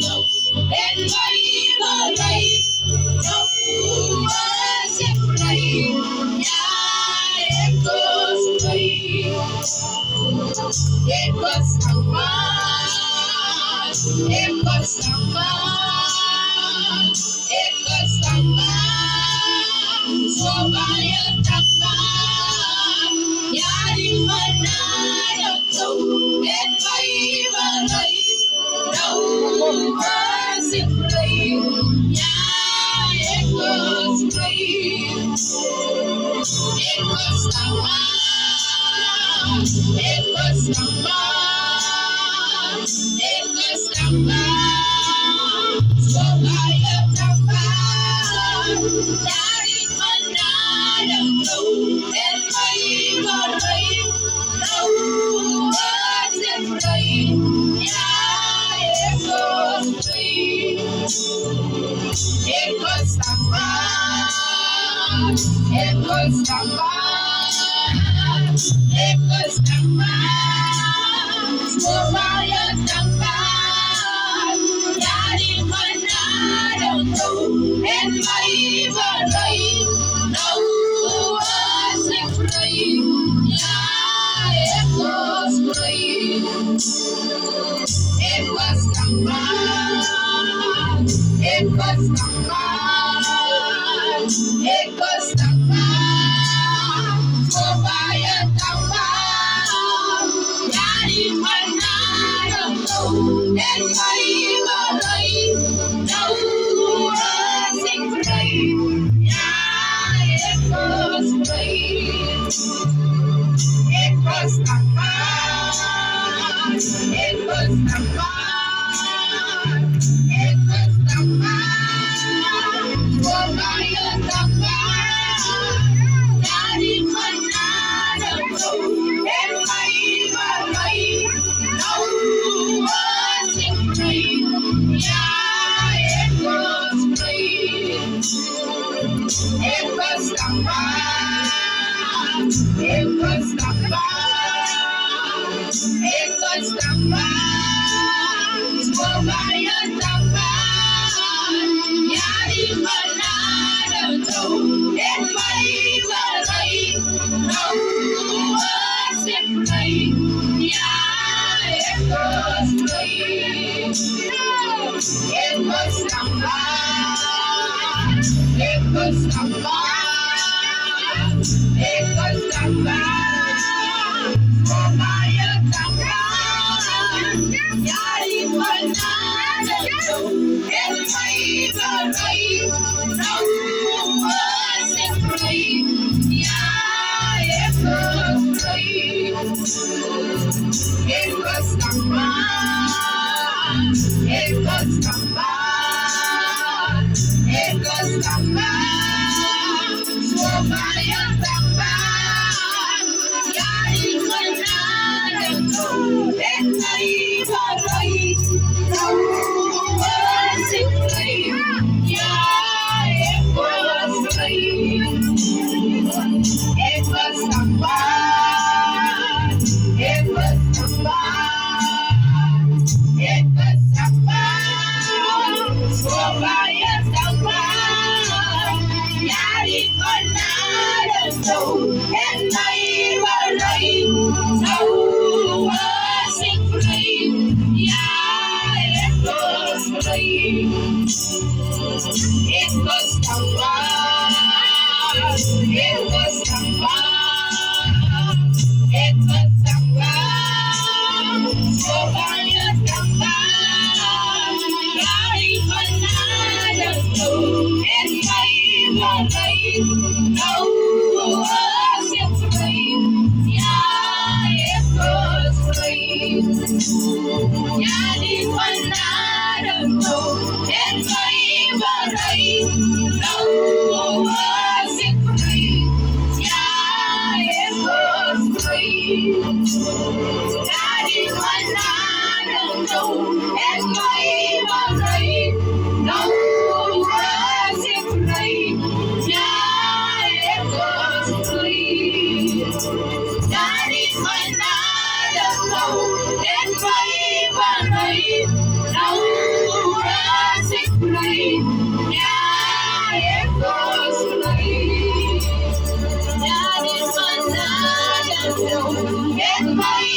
en maibalay nauwasikray yaekosray ekos naman ekos naman ekos naman sobayan naman yari manarap to en maibalay nauwasikray yaekosray ekos naman ekos naman ekos naman sobayan naman yari manarap to en maibalay nauwasikray ekos naman ekos naman ekos naman sobayan naman yari manarap to en maibalay nauwasikray yaekosray ekos naman ekos naman ekos naman sobayan naman yari manarap to en maibalay nauwasikray yaekosray ekos naman ekos naman ekos naman sobayan naman yari manarap to en maibalay nauwasikray yaekosray ekos naman ekos naman ekos naman sobayan naman yari manarap to en maibalay nauwasikray yaekosray ekos naman ekos naman ekos naman sobayan naman yari manarap to en maibalay nauwasikray yaekosray ekos naman ekos naman ekos naman sobayan naman yari manarap to en maibalay nauwasikray yaekosray ekos naman ekos naman ekos naman sobayan naman yari manarap to en maibalay nauwasikray yaekosray ekos naman ekos naman ekos naman sobayan naman yari manarap to en maibalay nauwasikray yaekosray yari manarap to en maibalay Bye.